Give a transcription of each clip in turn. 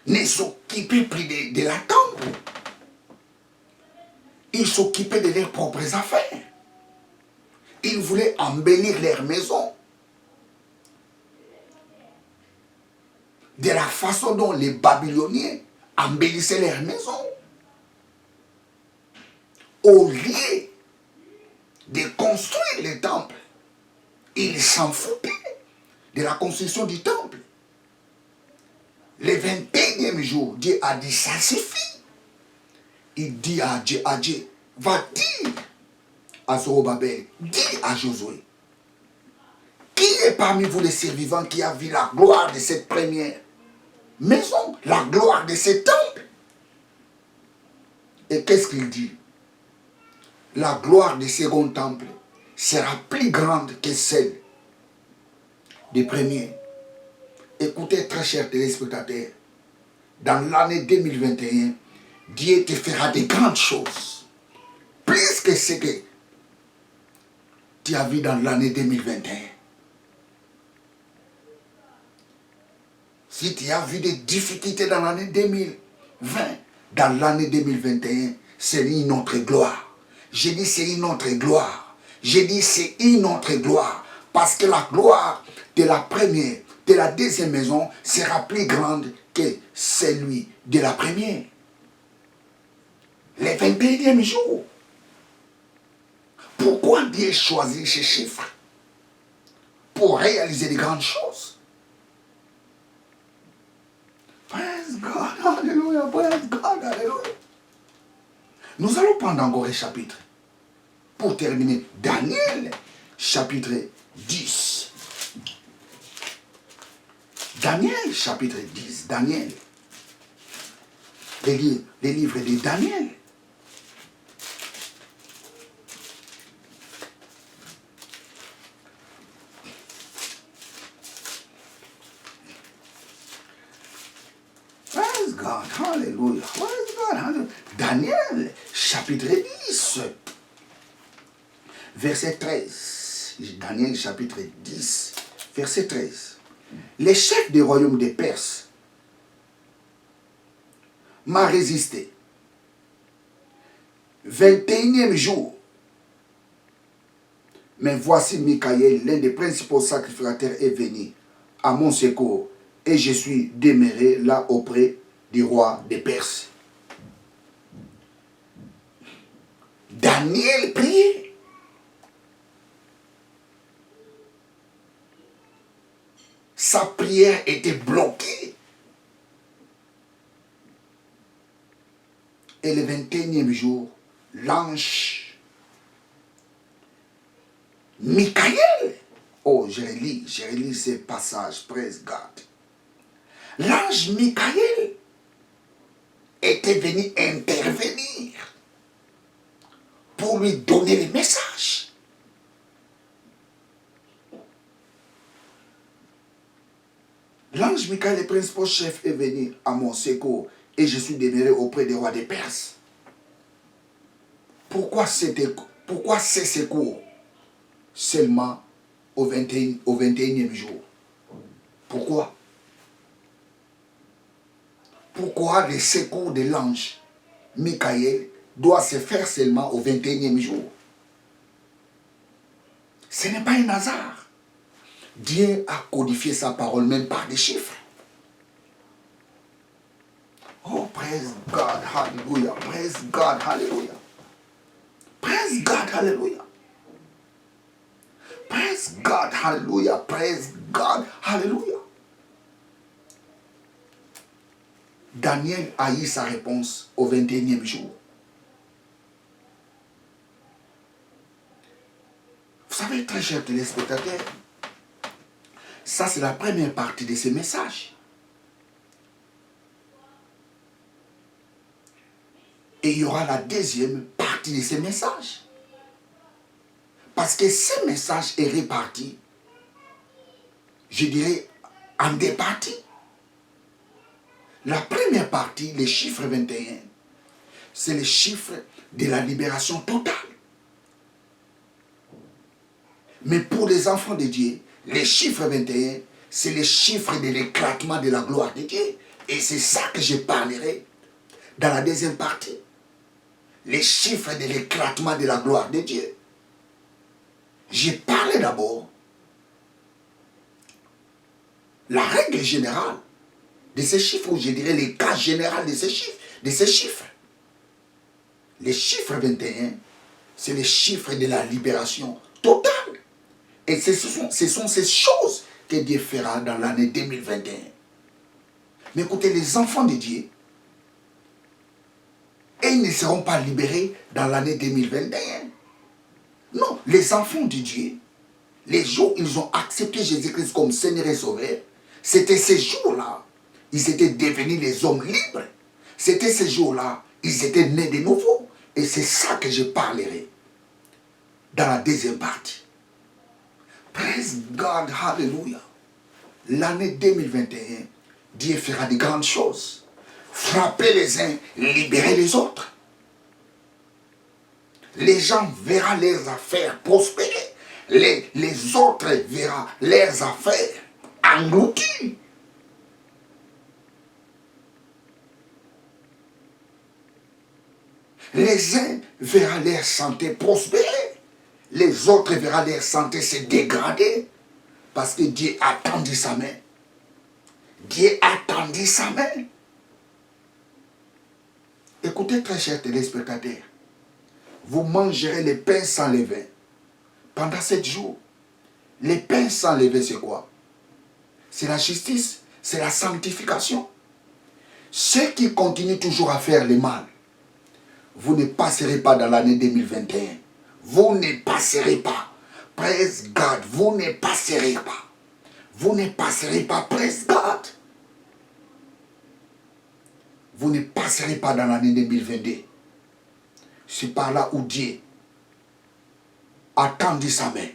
ne s'occupaient plus de la temple. Ils s'occupaient de leurs propres affaires. Ils voulaient embellir leur maison. De la façon dont les Babyloniens embellissaient leur maison. Au lieu de construire le temple, ils s'en foutaient de la construction du temple. Le 21e jour, Dieu a dit, ça suffit. Il dit à Dieu, va dire à Zorobabel, dis à Josué, qui est parmi vous les survivants qui a vu la gloire de cette première maison, la gloire de ce temple? Et qu'est-ce qu'il dit? La gloire du second temple sera plus grande que celle du premier. Écoutez, très chers téléspectateurs, dans l'année 2021, Dieu te fera de grandes choses, plus que ce que tu as vu dans l'année 2021. Si tu as vu des difficultés dans l'année 2020, dans l'année 2021, c'est une autre gloire. J'ai dit c'est une autre gloire. J'ai dit c'est une autre gloire. Parce que la gloire de la première, de la deuxième maison sera plus grande que celui de la première. Les 21e jour. Pourquoi Dieu choisit ces chiffres? Pour réaliser de grandes choses. Praise God, alléluia, praise God, alléluia. Nous allons prendre encore un chapitre. Pour terminer, Daniel, chapitre 10. Daniel, chapitre 10. Daniel. Les livres de Daniel. Praise God, hallelujah. Praise God, hallelujah. Daniel, chapitre 10. Verset 13. Daniel, chapitre 10, verset 13. Les chefs des royaumes des Perses m'a résisté. 21e jour. Mais voici Michaël, l'un des principaux sacrificateurs, est venu à mon secours. Et je suis demeuré là auprès du roi des Perses. Daniel priait. Sa prière était bloquée. Et le 21e jour, l'ange Michaël, oh, je relis ce passage, praise God. L'ange Michaël était venu intervenir pour lui donner le message. L'ange Michaël, le principal chef, est venu à mon secours et je suis demeuré auprès des rois des Perses. Pourquoi ces secours seulement au 21e jour? Pourquoi? Pourquoi le secours de l'ange Michaël doit se faire seulement au 21e jour? Ce n'est pas un hasard. Dieu a codifié sa parole même par des chiffres. Oh, praise God, hallelujah. Praise God, hallelujah. Praise God, hallelujah. Praise God, hallelujah. Praise God, hallelujah. Daniel a eu sa réponse au 21e jour. Vous savez, très chers téléspectateurs, ça c'est la première partie de ce message. Et il y aura la deuxième partie de ce message. Parce que ce message est réparti, je dirais, en deux parties. La première partie, les chiffres 21, c'est le chiffre de la libération totale. Mais pour les enfants de Dieu, les chiffres 21, c'est les chiffres de l'éclatement de la gloire de Dieu. Et c'est ça que je parlerai dans la deuxième partie. Les chiffres de l'éclatement de la gloire de Dieu. J'ai parlé d'abord la règle générale de ces chiffres, ou je dirais les cas généraux de ces chiffres. Les chiffres 21, c'est les chiffres de la libération totale. Et ce sont ces choses que Dieu fera dans l'année 2021. Mais écoutez, les enfants de Dieu, ils ne seront pas libérés dans l'année 2021. Non, les enfants de Dieu, les jours où ils ont accepté Jésus-Christ comme Seigneur et Sauveur, c'était ces jours-là, ils étaient devenus les hommes libres. C'était ces jours-là, ils étaient nés de nouveau. Et c'est ça que je parlerai dans la deuxième partie. Praise God, hallelujah. L'année 2021, Dieu fera de grandes choses. Frapper les uns, libérer les autres. Les gens verront leurs affaires prospérer. Les autres verront leurs affaires englouties. Les uns verront leur santé prospérer. Les autres verront leur santé se dégrader. Parce que Dieu a tendu sa main. Dieu a tendu sa main. Écoutez, très chers téléspectateurs. Vous mangerez les pains sans levain pendant 7 jours. Les pains sans levain, c'est quoi? C'est la justice, c'est la sanctification. Ceux qui continuent toujours à faire le mal, vous ne passerez pas dans l'année 2021. Vous ne passerez pas. Praise God, vous ne passerez pas. Vous ne passerez pas, praise God. Vous ne passerez pas dans l'année 2022. C'est par là où Dieu a tendu sa main.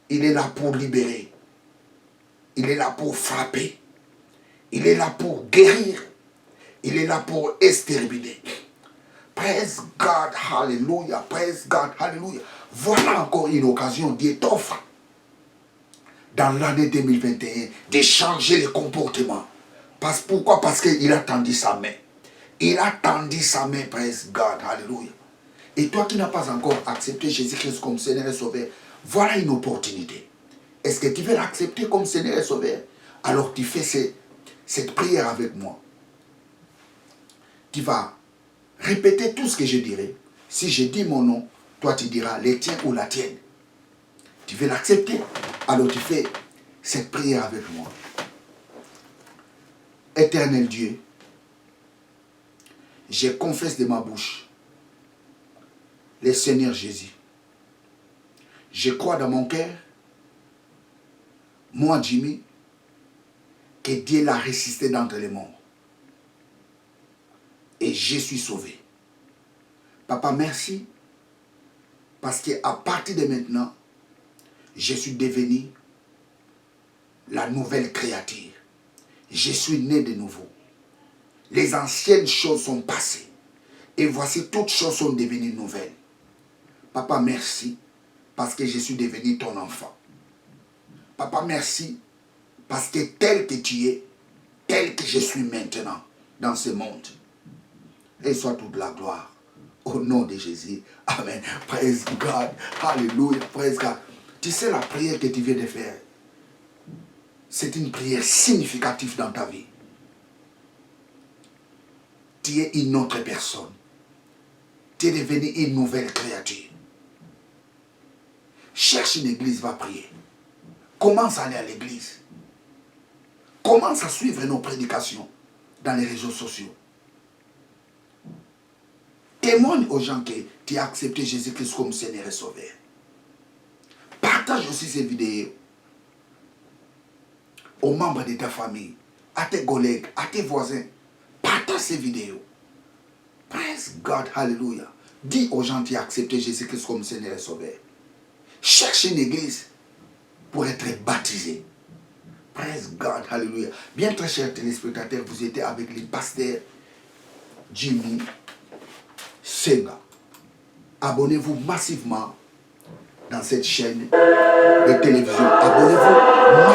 Il est là pour libérer. Il est là pour frapper. Il est là pour guérir. Il est là pour exterminer. Praise God, hallelujah. Praise God, hallelujah. Voilà encore une occasion, Dieu t'offre dans l'année 2021 de changer le comportement. Pourquoi? Parce qu'il a tendu sa main. Il a tendu sa main, praise God, hallelujah. Et toi qui n'as pas encore accepté Jésus-Christ comme Seigneur et Sauveur, voilà une opportunité. Est-ce que tu veux l'accepter comme Seigneur et Sauveur? Alors tu fais cette prière avec moi. Tu vas répéter tout ce que je dirai. Si je dis mon nom, toi tu diras le tien ou la tienne. Tu veux l'accepter? Alors tu fais cette prière avec moi. Éternel Dieu, je confesse de ma bouche le Seigneur Jésus. Je crois dans mon cœur, moi Jimmy, que Dieu l'a ressuscité d'entre les morts. Et je suis sauvé. Papa, merci. Parce qu'à partir de maintenant, je suis devenu la nouvelle créature. Je suis né de nouveau. Les anciennes choses sont passées. Et voici, toutes choses sont devenues nouvelles. Papa, merci. Parce que je suis devenu ton enfant. Papa, merci. Parce que tel que tu es, tel que je suis maintenant dans ce monde. Et soit toute la gloire. Au nom de Jésus. Amen. Praise God. Alléluia. Praise God. Tu sais la prière que tu viens de faire. C'est une prière significative dans ta vie. Tu es une autre personne. Tu es devenu une nouvelle créature. Cherche une église, va prier. Commence à aller à l'église. Commence à suivre nos prédications dans les réseaux sociaux. Témoigne aux gens que tu as accepté Jésus-Christ comme Seigneur et Sauveur. Partage aussi ces vidéos aux membres de ta famille, à tes collègues, à tes voisins. Partage ces vidéos. Praise God, hallelujah. Dis aux gens qui ont accepté Jésus-Christ comme Seigneur et Sauveur. Cherche une église pour être baptisé. Praise God, hallelujah. Bien très chers téléspectateurs, vous étiez avec les pasteurs Jimmy Senga. Abonnez-vous massivement dans cette chaîne de télévision. Abonnez-vous